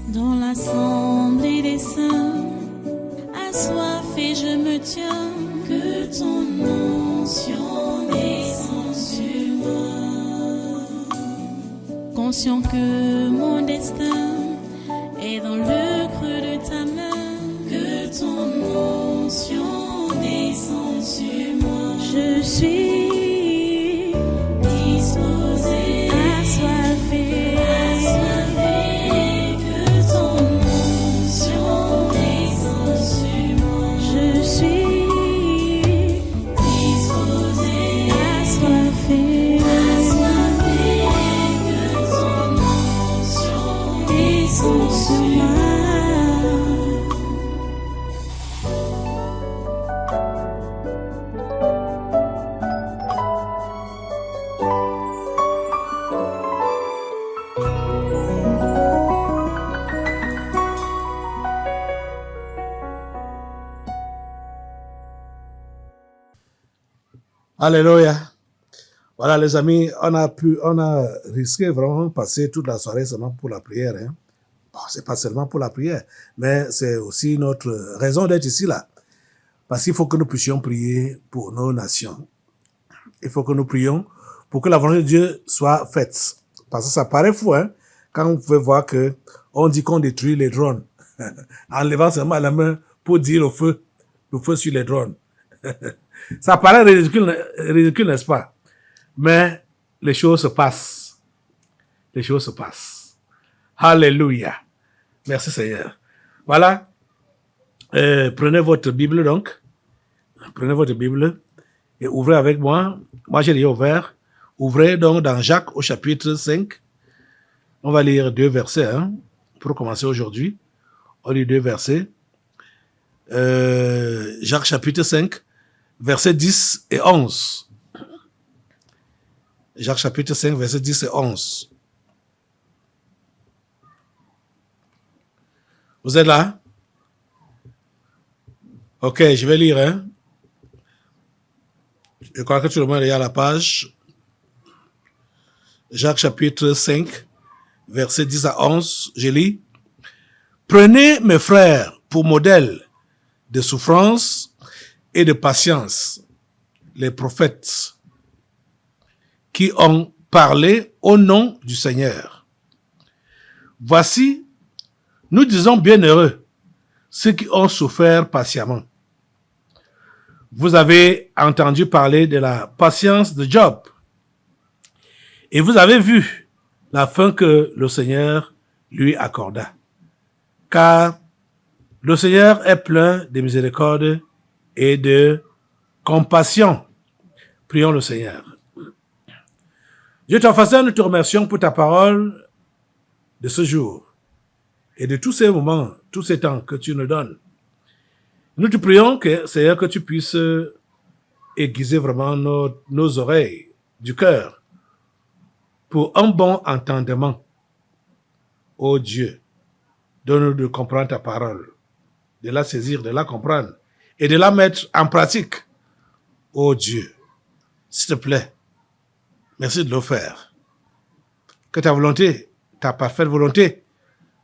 Dans l'assemblée des saints, assoiffé je me tiens, que ton onction descende sur moi. Conscient que mon destin est dans le creux de ta main, que ton onction descende sur moi. Je suis disposé, assoiffé, que ton onction descende sur moi. Je suis disposé, assoiffé, que ton onction descende sur moi. Alléluia. Voilà les amis, on a risqué vraiment de passer toute la soirée seulement pour la prière. Hein. Bon, c'est pas seulement pour la prière, mais c'est aussi notre raison d'être ici là. Parce qu'il faut que nous puissions prier pour nos nations. Il faut que nous prions pour que la volonté de Dieu soit faite. Parce que ça paraît fou, hein, quand vous pouvez voir que on dit qu'on détruit les drones, en levant seulement la main pour dire le feu sur les drones. Ça paraît ridicule, n'est-ce pas? Mais les choses se passent. Les choses se passent. Alléluia. Merci Seigneur. Voilà. Prenez votre Bible donc. Prenez votre Bible et ouvrez avec moi. Moi, j'ai déjà ouvert. Ouvrez donc dans Jacques au chapitre 5. On va lire 2 versets hein, pour commencer aujourd'hui. On lit 2 versets. Jacques chapitre 5. Versets 10 et 11. Jacques chapitre 5, versets 10 et 11. Vous êtes là? Ok, je vais lire. Hein? Je crois que tout le monde est à la page. Jacques chapitre 5, versets 10 à 11. Je lis. Prenez mes frères pour modèle de souffrance et de patience, les prophètes qui ont parlé au nom du Seigneur. Voici, nous disons bienheureux ceux qui ont souffert patiemment. Vous avez entendu parler de la patience de Job et vous avez vu la fin que le Seigneur lui accorda. Car le Seigneur est plein de miséricorde et de compassion. Prions le Seigneur. Dieu t'en nous te remercions pour ta parole de ce jour et de tous ces moments, tous ces temps que tu nous donnes. Nous te prions, Seigneur, que tu puisses aiguiser vraiment nos oreilles du cœur pour un bon entendement. Ô Dieu, donne-nous de comprendre ta parole, de la saisir, de la comprendre et de la mettre en pratique. Ô Dieu, s'il te plaît, merci de le faire. Que ta volonté, ta parfaite volonté,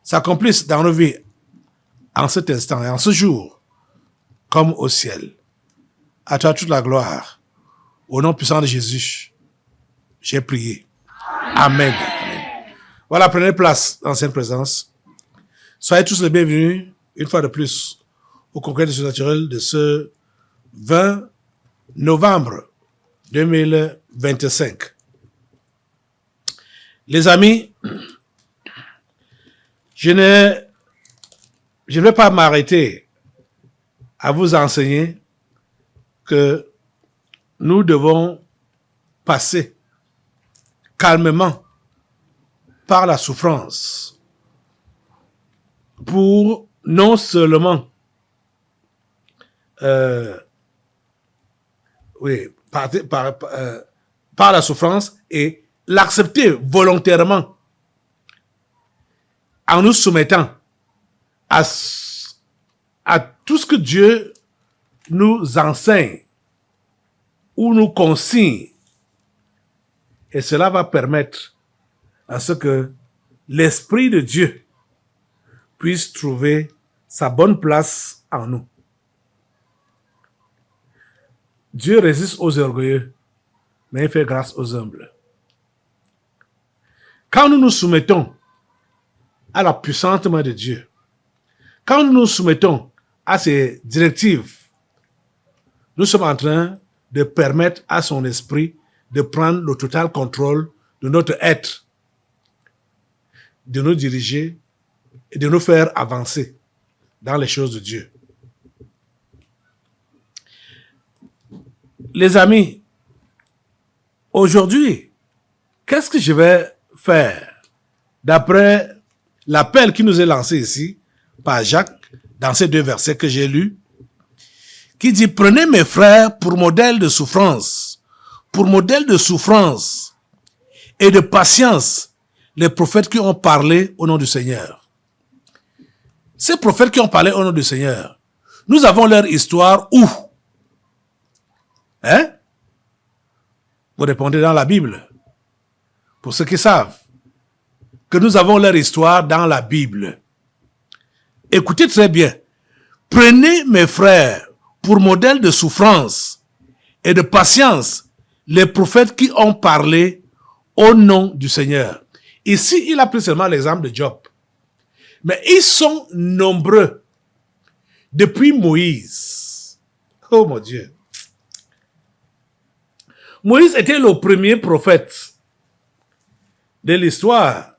s'accomplisse dans nos vies en cet instant et en ce jour, comme au ciel. À toi toute la gloire. Au nom puissant de Jésus, j'ai prié. Amen. Amen. Voilà, prenez place dans cette présence. Soyez tous les bienvenus, une fois de plus, au congrès du surnaturel de ce 20 novembre 2025. Les amis, je ne vais pas m'arrêter à vous enseigner que nous devons passer calmement par la souffrance pour non seulement par la souffrance et l'accepter volontairement en nous soumettant à tout ce que Dieu nous enseigne ou nous consigne. Et cela va permettre à ce que l'Esprit de Dieu puisse trouver sa bonne place en nous. Dieu résiste aux orgueilleux, mais il fait grâce aux humbles. Quand nous nous soumettons à la puissante main de Dieu, quand nous nous soumettons à ses directives, nous sommes en train de permettre à son esprit de prendre le total contrôle de notre être, de nous diriger et de nous faire avancer dans les choses de Dieu. Les amis, aujourd'hui, qu'est-ce que je vais faire d'après l'appel qui nous est lancé ici par Jacques dans ces 2 versets que j'ai lus, qui dit « Prenez mes frères pour modèle de souffrance, et de patience, les prophètes qui ont parlé au nom du Seigneur. » Ces prophètes qui ont parlé au nom du Seigneur, nous avons leur histoire où? Hein? Vous répondez dans la Bible. Pour ceux qui savent que nous avons leur histoire dans la Bible. Écoutez très bien. Prenez mes frères pour modèle de souffrance et de patience les prophètes qui ont parlé au nom du Seigneur. Ici, il a pris seulement l'exemple de Job. Mais ils sont nombreux depuis Moïse. Oh mon Dieu. Moïse était le premier prophète de l'histoire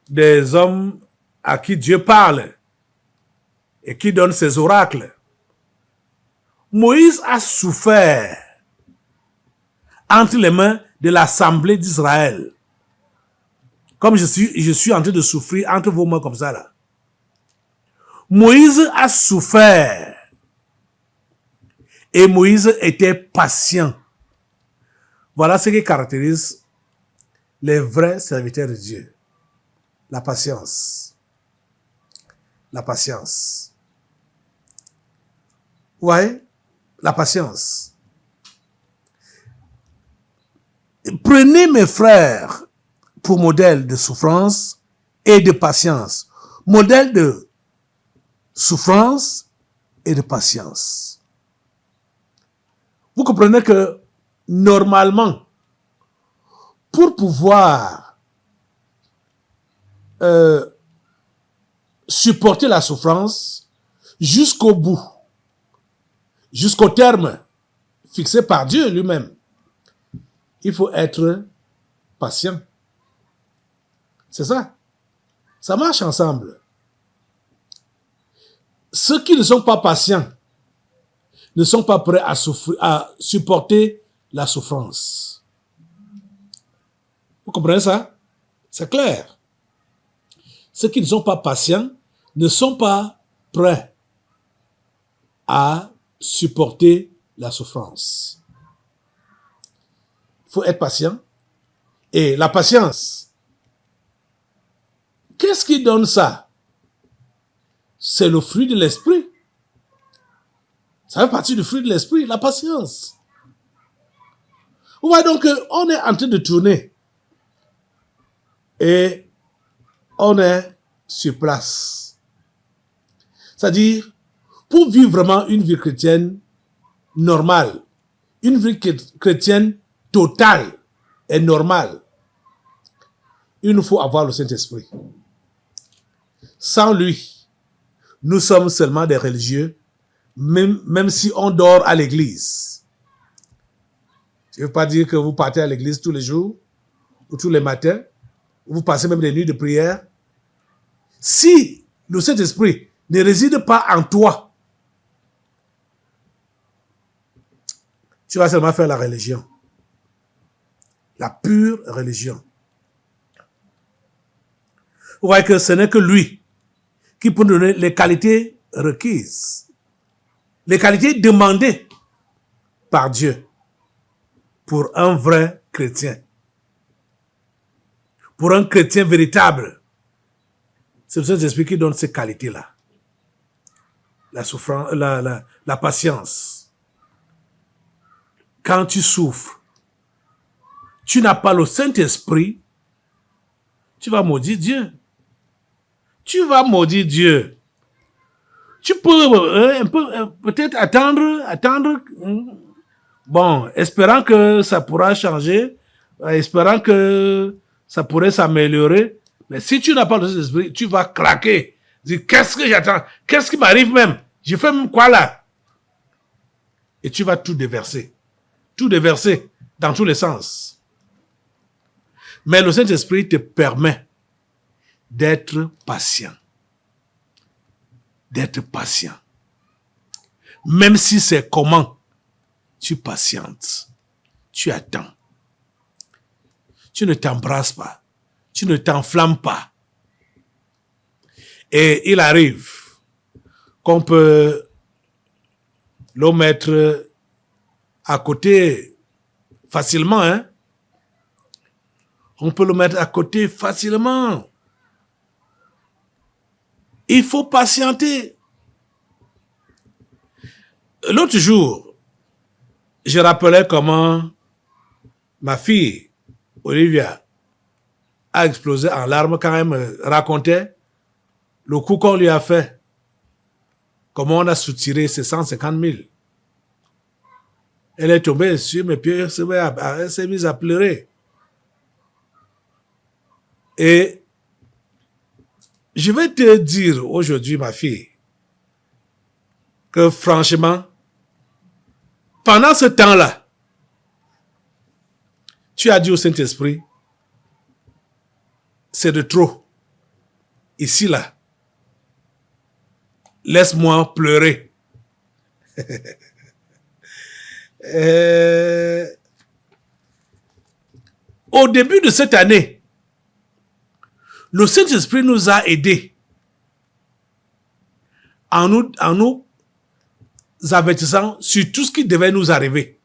des hommes à qui Dieu parle et qui donne ses oracles. Moïse a souffert entre les mains de l'assemblée d'Israël. Comme je suis en train de souffrir entre vos mains comme ça là. Moïse a souffert. Et Moïse était patient. Voilà ce qui caractérise les vrais serviteurs de Dieu. La patience. La patience. Ouais, la patience. Prenez mes frères pour modèle de souffrance et de patience. Modèle de souffrance et de patience. Vous comprenez que normalement, pour pouvoir supporter la souffrance jusqu'au bout, jusqu'au terme fixé par Dieu lui-même, il faut être patient. C'est ça. Ça marche ensemble. Ceux qui ne sont pas patients ne sont pas prêts à souffrir, à supporter la souffrance. Vous comprenez ça? C'est clair. Ceux qui ne sont pas patients ne sont pas prêts à supporter la souffrance. Il faut être patient. Et la patience, qu'est-ce qui donne ça? C'est le fruit de l'esprit. Ça fait partie du fruit de l'esprit, la patience. Vous voyez donc on est en train de tourner. Et on est sur place. C'est-à-dire, pour vivre vraiment une vie chrétienne normale, une vie chrétienne totale et normale, il nous faut avoir le Saint-Esprit. Sans lui, nous sommes seulement des religieux, même si on dort à l'église. Je ne veux pas dire que vous partez à l'église tous les jours ou tous les matins, vous passez même des nuits de prière. Si le Saint-Esprit ne réside pas en toi, tu vas seulement faire la religion. La pure religion. Vous voyez que ce n'est que lui qui peut donner les qualités requises, les qualités demandées par Dieu pour un vrai chrétien. Pour un chrétien véritable, c'est le Saint-Esprit qui donne ces qualités-là. La souffrance, la patience. Quand tu souffres, tu n'as pas le Saint-Esprit, tu vas maudire Dieu. tu vas maudire Dieu. Tu peux peut-être attendre, bon, espérant que ça pourra changer, espérant que ça pourrait s'améliorer. Mais si tu n'as pas le Saint-Esprit, tu vas craquer. Dire, qu'est-ce que j'attends? Qu'est-ce qui m'arrive même? J'ai fait même quoi là? Et tu vas tout déverser. Tout déverser dans tous les sens. Mais le Saint-Esprit te permet d'être patient. D'être patient. Même si c'est comment, tu patientes. Tu attends. Tu ne t'embrasses pas. Tu ne t'enflammes pas. Et il arrive qu'on peut le mettre à côté facilement, hein? On peut le mettre à côté facilement. Il faut patienter. L'autre jour, je rappelais comment ma fille, Olivia, a explosé en larmes quand elle me racontait le coup qu'on lui a fait. Comment on a soutiré ces 150 000. Elle est tombée sur mes pieds, elle s'est mise à pleurer. Et je vais te dire aujourd'hui, ma fille, que franchement, pendant ce temps-là, tu as dit au Saint-Esprit, c'est de trop. Ici, là, laisse-moi pleurer. Au début de cette année, le Saint-Esprit nous a aidés en nous avertissant sur tout ce qui devait nous arriver.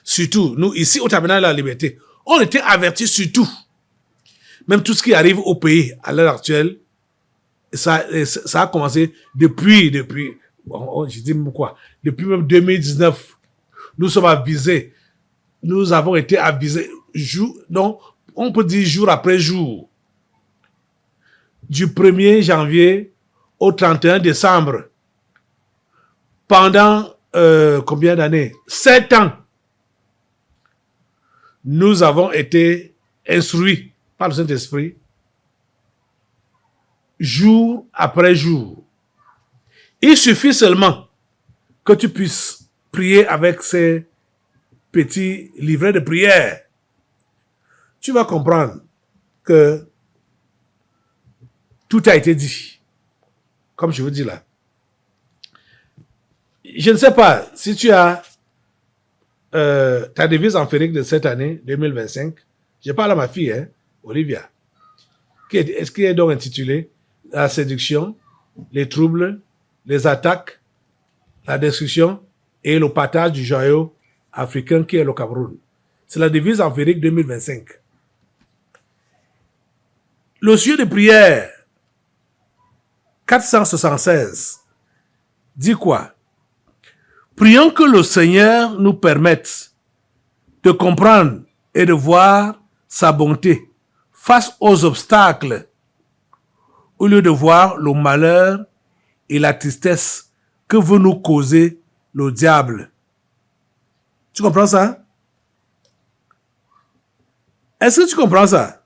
Surtout, nous, ici, au Tabernacle de la Liberté, on était avertis sur tout. Même tout ce qui arrive au pays à l'heure actuelle, ça a commencé depuis, bon, je dis quoi, depuis même 2019, nous sommes avisés. Nous avons été avisés, donc, on peut dire jour après jour. Du 1er janvier au 31 décembre. Pendant combien d'années? 7 ans. Nous avons été instruits par le Saint-Esprit jour après jour. Il suffit seulement que tu puisses prier avec ces petits livrets de prière. Tu vas comprendre que tout a été dit. Comme je vous dis là. Je ne sais pas si tu as ta devise empirique de cette année, 2025. Je parle à ma fille, hein, Olivia. Est-ce qui est donc intitulée la séduction, les troubles, les attaques, la destruction et le partage du joyau africain qui est le Cameroun. C'est la devise empirique 2025. Le sujet de prière 476 dit quoi? Prions que le Seigneur nous permette de comprendre et de voir sa bonté face aux obstacles au lieu de voir le malheur et la tristesse que veut nous causer le diable. Tu comprends ça? Est-ce que tu comprends ça?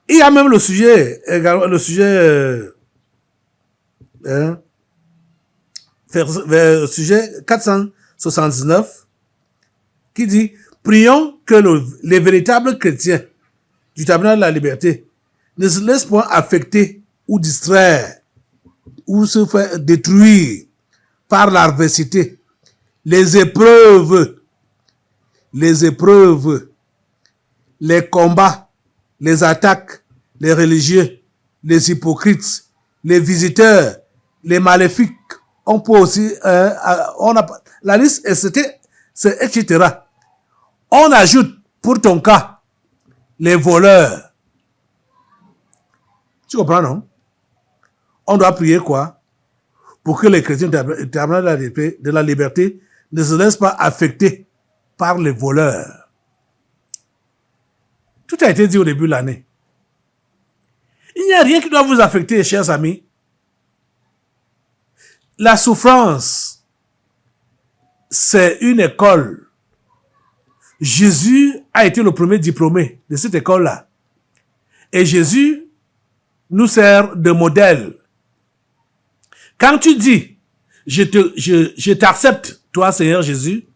Il y a même le sujet 479 qui dit prions que les véritables chrétiens du Tabernacle de la Liberté ne se laissent point affecter ou distraire ou se faire détruire par l'adversité, les épreuves, les combats, les attaques, les religieux, les hypocrites, les visiteurs, les maléfiques. On peut aussi, la liste, c'est etc. On ajoute, pour ton cas, les voleurs. Tu comprends, non? On doit prier quoi? Pour que les chrétiens de la liberté ne se laissent pas affecter par les voleurs. Tout a été dit au début de l'année. Il n'y a rien qui doit vous affecter, chers amis. La souffrance, c'est une école. Jésus a été le premier diplômé de cette école-là. Et Jésus nous sert de modèle. Quand tu dis, je t'accepte, toi, Seigneur Jésus,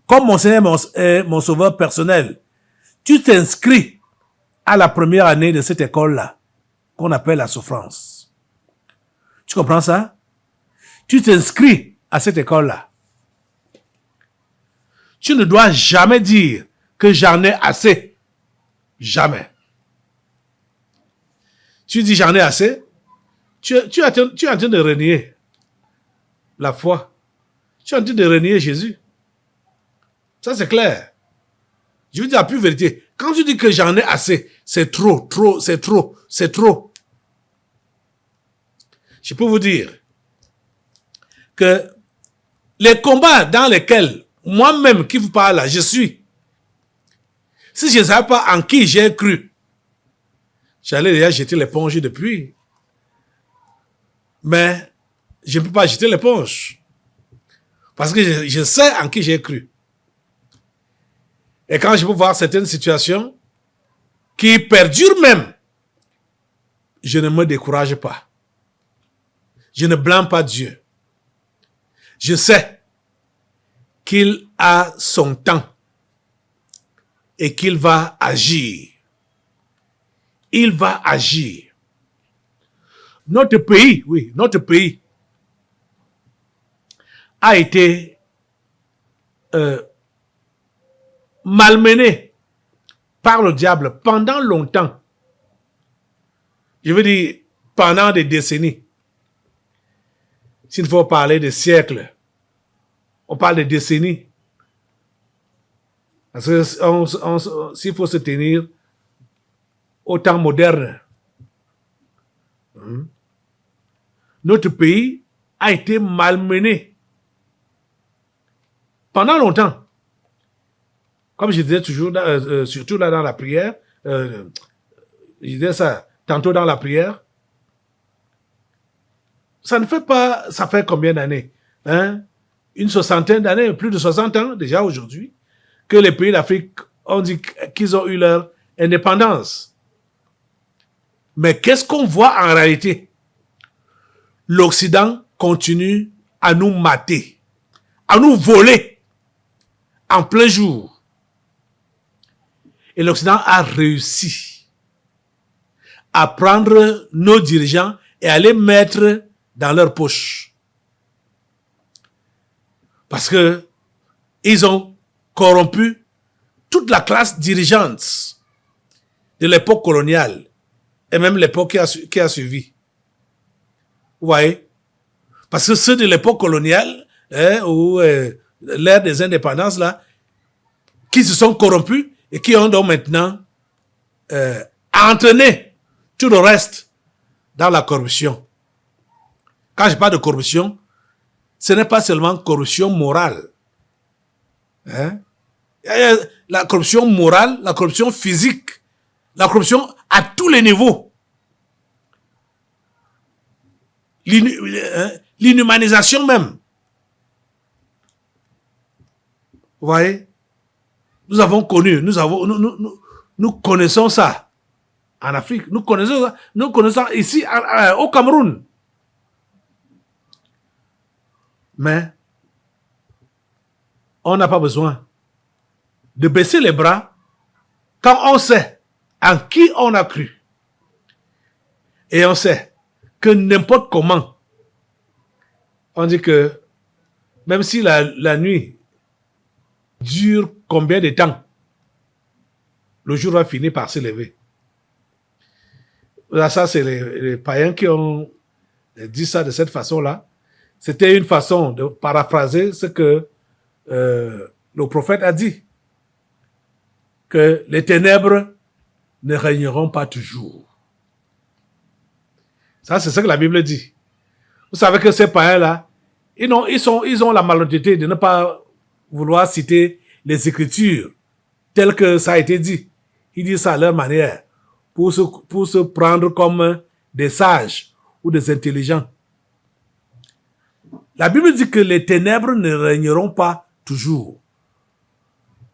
comme mon Seigneur et mon Sauveur personnel, tu t'inscris à la première année de cette école-là, qu'on appelle la souffrance. Tu comprends ça? Tu t'inscris à cette école-là. Tu ne dois jamais dire que j'en ai assez. Jamais. Tu dis j'en ai assez, tu es en train de renier la foi. Tu es en train de renier Jésus. Ça, c'est clair. Je veux dire la plus vérité. Quand tu dis que j'en ai assez, c'est trop. Je peux vous dire que les combats dans lesquels moi-même qui vous parle là, je suis, si je ne savais pas en qui j'ai cru, j'allais déjà jeter l'éponge depuis. Mais je ne peux pas jeter l'éponge. Parce que je sais en qui j'ai cru. Et quand je peux voir certaines situations qui perdurent même, je ne me décourage pas. Je ne blâme pas Dieu. Je sais qu'il a son temps et qu'il va agir. Il va agir. Notre pays a été malmené par le diable pendant longtemps. Je veux dire, pendant des décennies. S'il faut parler de siècles, on parle de décennies. Parce que s'il faut se tenir au temps moderne, notre pays a été malmené pendant longtemps. Comme je disais toujours, surtout là dans la prière, je disais ça tantôt dans la prière, ça ne fait pas, ça fait combien d'années, hein? Une soixantaine d'années, plus de 60 ans déjà aujourd'hui, que les pays d'Afrique ont dit qu'ils ont eu leur indépendance. Mais qu'est-ce qu'on voit en réalité? L'Occident continue à nous mater, à nous voler en plein jour. Et l'Occident a réussi à prendre nos dirigeants et à les mettre dans leur poche. Parce que ils ont corrompu toute la classe dirigeante de l'époque coloniale et même l'époque qui a suivi. Vous voyez? Parce que ceux de l'époque coloniale, ou l'ère des indépendances, là, qui se sont corrompus et qui ont donc maintenant entraîné tout le reste dans la corruption. Quand je parle de corruption, ce n'est pas seulement corruption morale. Hein? La corruption morale, la corruption physique, la corruption à tous les niveaux. L'inhumanisation même. Vous voyez? Nous avons connu, nous connaissons ça en Afrique. Nous connaissons ça ici au Cameroun. Mais on n'a pas besoin de baisser les bras quand on sait en qui on a cru. Et on sait que n'importe comment, on dit que même si la nuit dure combien de temps, le jour va finir par se lever. Là, ça, c'est les païens qui ont dit ça de cette façon-là. C'était une façon de paraphraser ce que le prophète a dit. Que les ténèbres ne régneront pas toujours. Ça, c'est ce que la Bible dit. Vous savez que ces païens-là, ils ont la malhonnêteté de ne pas vouloir citer les Écritures telles que ça a été dit. Ils disent ça à leur manière pour se prendre comme des sages ou des intelligents. La Bible dit que les ténèbres ne régneront pas toujours.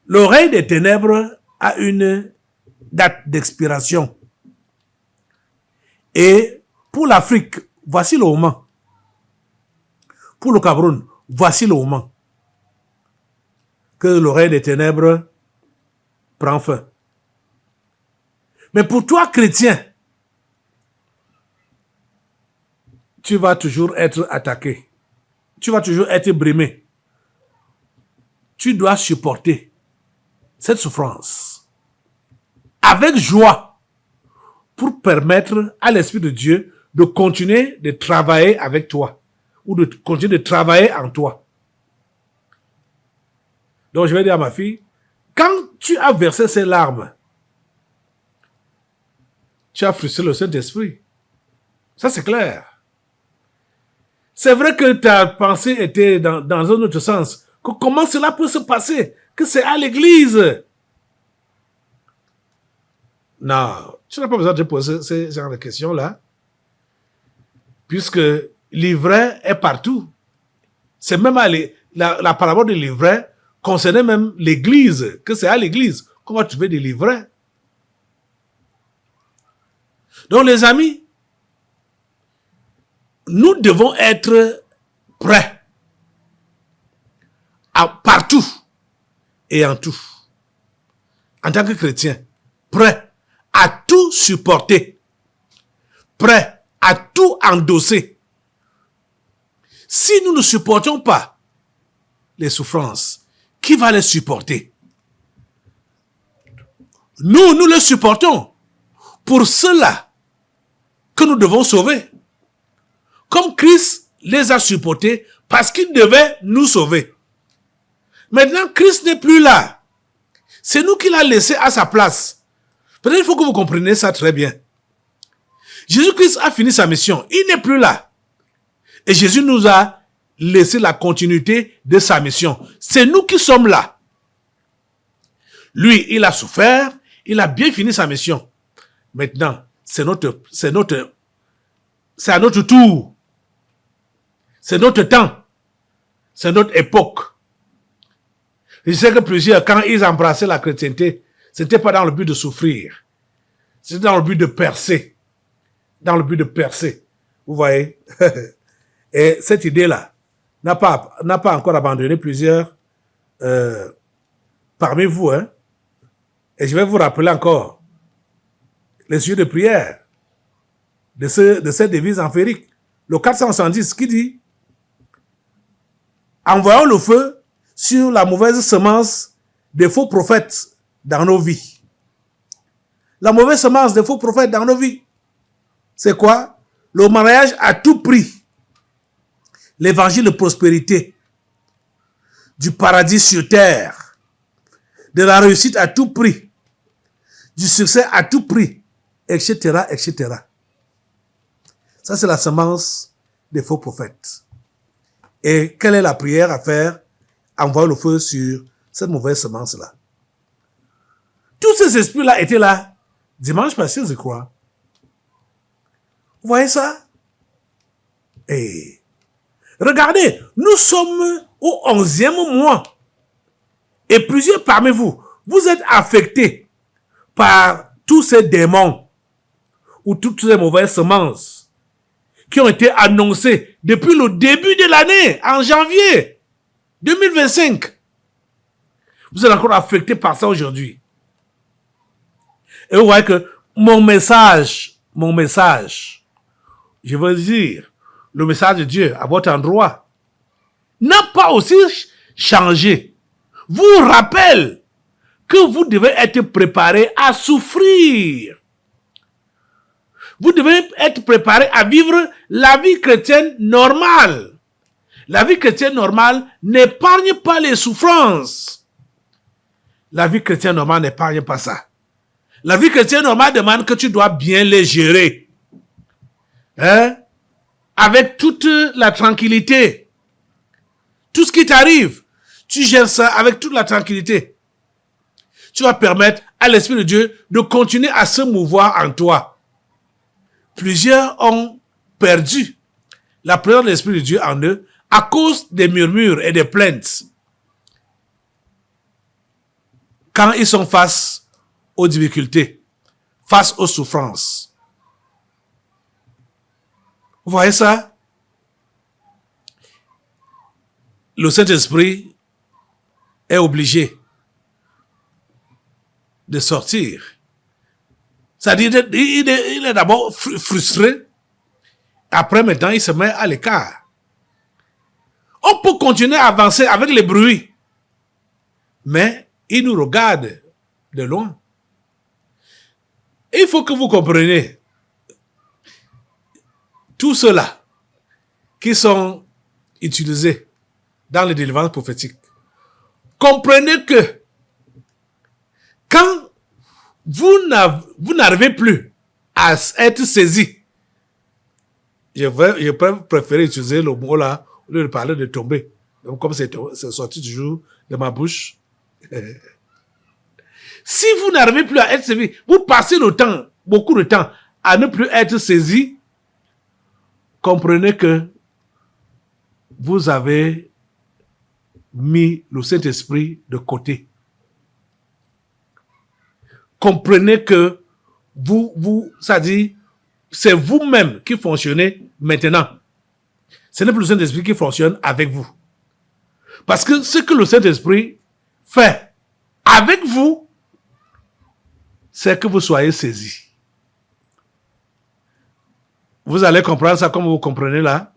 Le règne des ténèbres a une date d'expiration. Et pour l'Afrique, voici le moment. Pour le Cameroun, voici le moment que le règne des ténèbres prend fin. Mais pour toi, chrétien, tu vas toujours être attaqué. Tu vas toujours être brimé. Tu dois supporter cette souffrance avec joie pour permettre à l'Esprit de Dieu de continuer de travailler avec toi ou de continuer de travailler en toi. Donc je vais dire à ma fille, quand tu as versé ces larmes, tu as frustré le Saint-Esprit. Ça c'est clair. C'est vrai que ta pensée était dans un autre sens. Que comment cela peut se passer? Que c'est à l'église. Non, tu n'as pas besoin de te poser ce genre de questions-là. Puisque l'ivraie est partout. C'est même la parabole de l'ivraie concernait même l'église. Que c'est à l'église. Comment tu veux de l'ivraie? Donc les amis, nous devons être prêts partout et en tout. En tant que chrétiens, prêts à tout supporter, prêts à tout endosser. Si nous ne supportons pas les souffrances, qui va les supporter? Nous les supportons pour ceux-là que nous devons sauver. Comme Christ les a supportés parce qu'il devait nous sauver. Maintenant, Christ n'est plus là. C'est nous qui l'a laissé à sa place. Peut-être qu'il faut que vous compreniez ça très bien. Jésus-Christ a fini sa mission. Il n'est plus là. Et Jésus nous a laissé la continuité de sa mission. C'est nous qui sommes là. Lui, il a souffert. Il a bien fini sa mission. Maintenant, c'est à notre tour. C'est notre temps. C'est notre époque. Je sais que plusieurs, quand ils embrassaient la chrétienté, ce n'était pas dans le but de souffrir. C'était dans le but de percer. Dans le but de percer. Vous voyez? Et cette idée-là n'a pas encore abandonné plusieurs parmi vous. Hein? Et je vais vous rappeler encore les sujets de prière de cette devise ampérique. Le 470 qui dit: envoyons le feu sur la mauvaise semence des faux prophètes dans nos vies. La mauvaise semence des faux prophètes dans nos vies, c'est quoi? Le mariage à tout prix, l'évangile de prospérité, du paradis sur terre, de la réussite à tout prix, du succès à tout prix, etc., etc. Ça, c'est la semence des faux prophètes. Et quelle est la prière à faire? Envoyer le feu sur cette mauvaise semence-là. Tous ces esprits-là étaient là dimanche passé, je crois. Vous voyez ça? Et regardez, nous sommes au 11e mois. Et plusieurs parmi vous, vous êtes affectés par tous ces démons ou toutes ces mauvaises semences qui ont été annoncées depuis le début de l'année, en janvier 2025. Vous êtes encore affectés par ça aujourd'hui. Et vous voyez que mon message, je veux dire, le message de Dieu à votre endroit, n'a pas aussi changé. Vous rappelle que vous devez être préparé à souffrir. Vous devez être préparé à vivre la vie chrétienne normale. La vie chrétienne normale n'épargne pas les souffrances. La vie chrétienne normale n'épargne pas ça. La vie chrétienne normale demande que tu dois bien les gérer. Hein? Avec toute la tranquillité. Tout ce qui t'arrive, tu gères ça avec toute la tranquillité. Tu vas permettre à l'Esprit de Dieu de continuer à se mouvoir en toi. Plusieurs ont perdu la présence de l'Esprit de Dieu en eux à cause des murmures et des plaintes. Quand ils sont face aux difficultés, face aux souffrances. Vous voyez ça? Le Saint-Esprit est obligé de sortir. C'est-à-dire, il est d'abord frustré. Après, maintenant, il se met à l'écart. On peut continuer à avancer avec les bruits. Mais il nous regarde de loin. Il faut que vous compreniez. Tous ceux-là qui sont utilisés dans les délivrances prophétiques, comprenez que quand vous n'arrivez plus à être saisi, je préfère utiliser le mot là, au lieu de parler de tomber. Donc, comme c'est sorti toujours de ma bouche. Si vous n'arrivez plus à être saisi, vous passez le temps, beaucoup de temps, à ne plus être saisi, comprenez que vous avez mis le Saint-Esprit de côté. Comprenez que ça dit, c'est vous-même qui fonctionnez maintenant. Ce n'est plus le Saint-Esprit qui fonctionne avec vous. Parce que ce que le Saint-Esprit fait avec vous, c'est que vous soyez saisis. Vous allez comprendre ça comme vous comprenez là.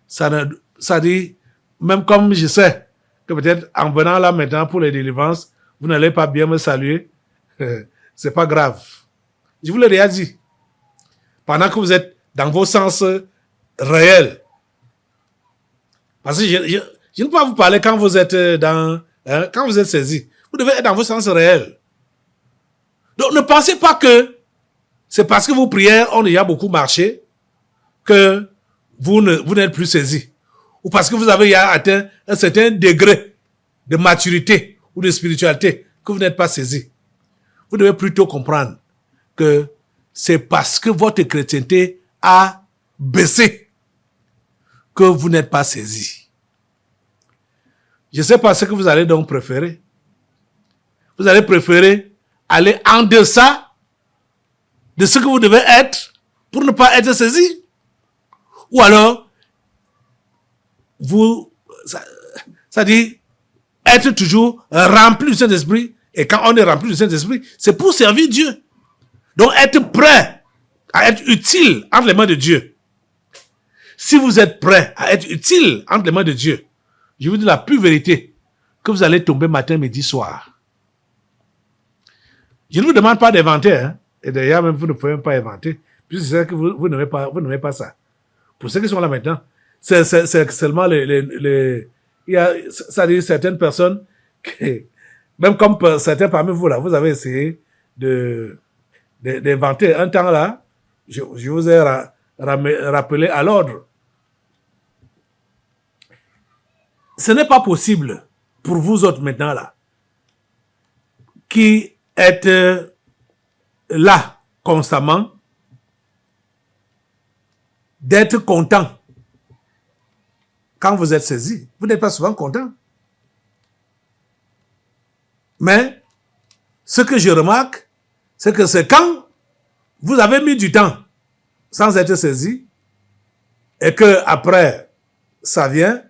Ça dit, même comme je sais que peut-être en venant là maintenant pour les délivrances, vous n'allez pas bien me saluer. C'est pas grave. Je vous l'ai déjà dit. Pendant que vous êtes dans vos sens réels. Parce que je ne peux pas vous parler quand vous êtes quand vous êtes saisi. Vous devez être dans vos sens réels. Donc ne pensez pas que c'est parce que vos prières ont déjà beaucoup marché que vous n'êtes plus saisi. Ou parce que vous avez atteint un certain degré de maturité ou de spiritualité que vous n'êtes pas saisi. Vous devez plutôt comprendre que c'est parce que votre chrétienté a baissé que vous n'êtes pas saisi. Je ne sais pas ce que vous allez donc préférer. Vous allez préférer aller en deçà de ce que vous devez être pour ne pas être saisi. Ou alors, ça dit, être toujours rempli du Saint-Esprit. Et quand on est rempli du Saint-Esprit, c'est pour servir Dieu. Donc, être prêt à être utile entre les mains de Dieu. Si vous êtes prêt à être utile entre les mains de Dieu, je vous dis la pure vérité, que vous allez tomber matin, midi, soir. Je ne vous demande pas d'inventer, hein. Et d'ailleurs, même vous ne pouvez même pas inventer, puisque c'est que vous n'aimez pas ça. Pour ceux qui sont là maintenant, c'est seulement il y a, ça dit certaines personnes qui, même comme certains parmi vous là, vous avez essayé d'inventer un temps là, je vous ai rappelé à l'ordre. Ce n'est pas possible pour vous autres maintenant là, qui êtes là constamment, d'être content quand vous êtes saisi. Vous n'êtes pas souvent content. Mais ce que je remarque, c'est que c'est quand vous avez mis du temps sans être saisi et que après ça vient,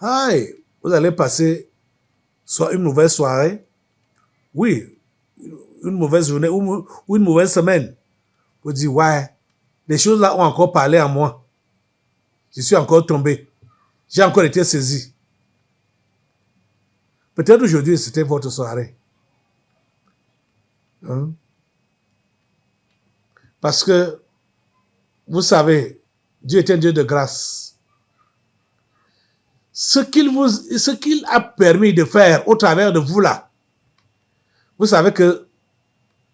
vous allez passer soit une mauvaise soirée, oui, une mauvaise journée ou une mauvaise semaine. Vous dites, ouais, les choses là ont encore parlé à moi. Je suis encore tombé. J'ai encore été saisi. Peut-être aujourd'hui, c'était votre soirée. Hein? Parce que, vous savez, Dieu est un Dieu de grâce. Ce qu'il a permis de faire au travers de vous là, vous savez que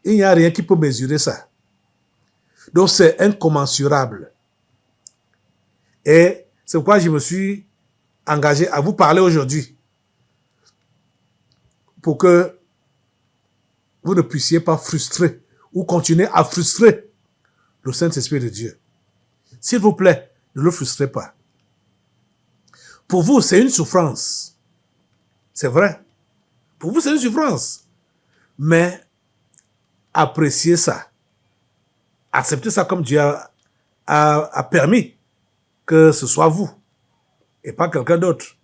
il n'y a rien qui peut mesurer ça. Donc c'est incommensurable. Et c'est pourquoi je me suis engagé à vous parler aujourd'hui pour que vous ne puissiez pas frustrer ou continuer à frustrer le Saint-Esprit de Dieu. S'il vous plaît, ne le frustrez pas. Pour vous, c'est une souffrance. C'est vrai. Pour vous, c'est une souffrance. Mais appréciez ça. Acceptez ça comme Dieu a permis que ce soit vous et pas quelqu'un d'autre.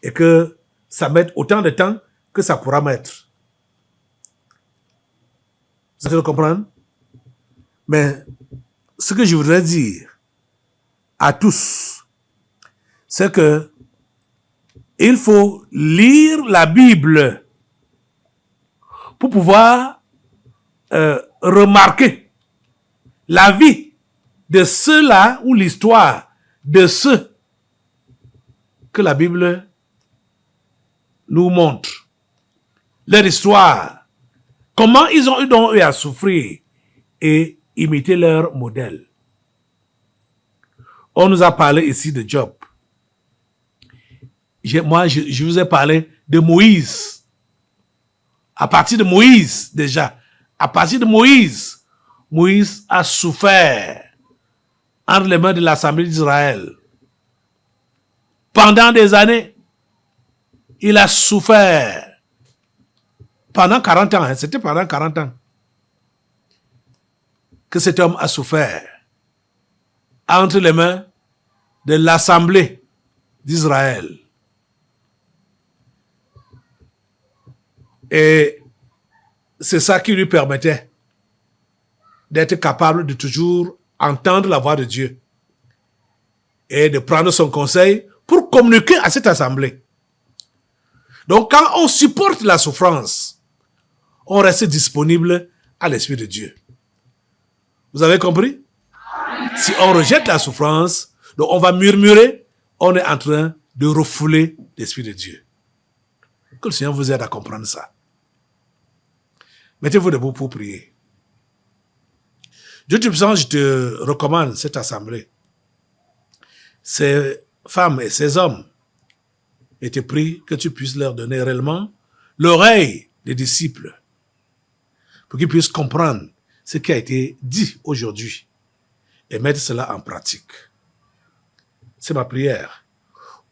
Et que ça mette autant de temps que ça pourra mettre. Vous allez le comprendre? Mais ce que je voudrais dire à tous, c'est que il faut lire la Bible pour pouvoir remarquer la vie de ceux-là ou l'histoire de ceux que la Bible nous montre. Leur histoire, comment ils ont eu à souffrir et imiter leur modèle. On nous a parlé ici de Job. Je vous ai parlé de Moïse. À partir de Moïse, déjà, Moïse a souffert entre les mains de l'Assemblée d'Israël. Pendant des années, il a souffert. Pendant 40 ans, c'était pendant 40 ans que cet homme a souffert entre les mains de l'Assemblée d'Israël. Et c'est ça qui lui permettait d'être capable de toujours entendre la voix de Dieu et de prendre son conseil pour communiquer à cette assemblée. Donc, quand on supporte la souffrance, on reste disponible à l'Esprit de Dieu. Vous avez compris? Si on rejette la souffrance, donc on va murmurer, on est en train de refouler l'Esprit de Dieu. Que le Seigneur vous aide à comprendre ça. Mettez-vous debout pour prier. Dieu Tout-Puissant, je te recommande cette assemblée. Ces femmes et ces hommes, et te prie que tu puisses leur donner réellement l'oreille des disciples pour qu'ils puissent comprendre ce qui a été dit aujourd'hui et mettre cela en pratique. C'est ma prière.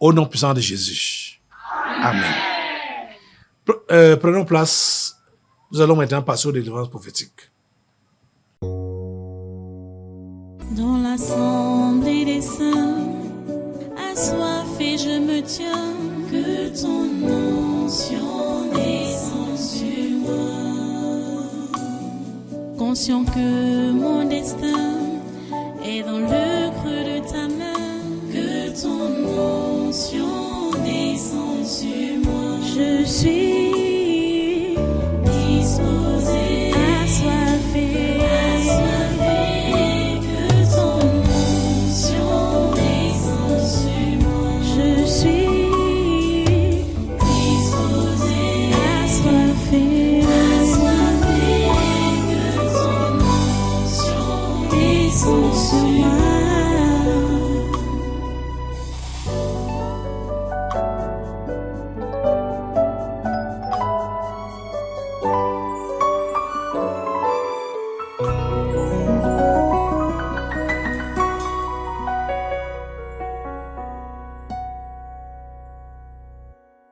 Au nom puissant de Jésus. Amen. Prenons place. Nous allons maintenant passer aux délivrances prophétiques. Dans l'assemblée des saints, assoiffé je me tiens, que ton onction descende sur moi. Conscient que mon destin est dans le creux de ta main, que ton onction descende sur moi. Je suis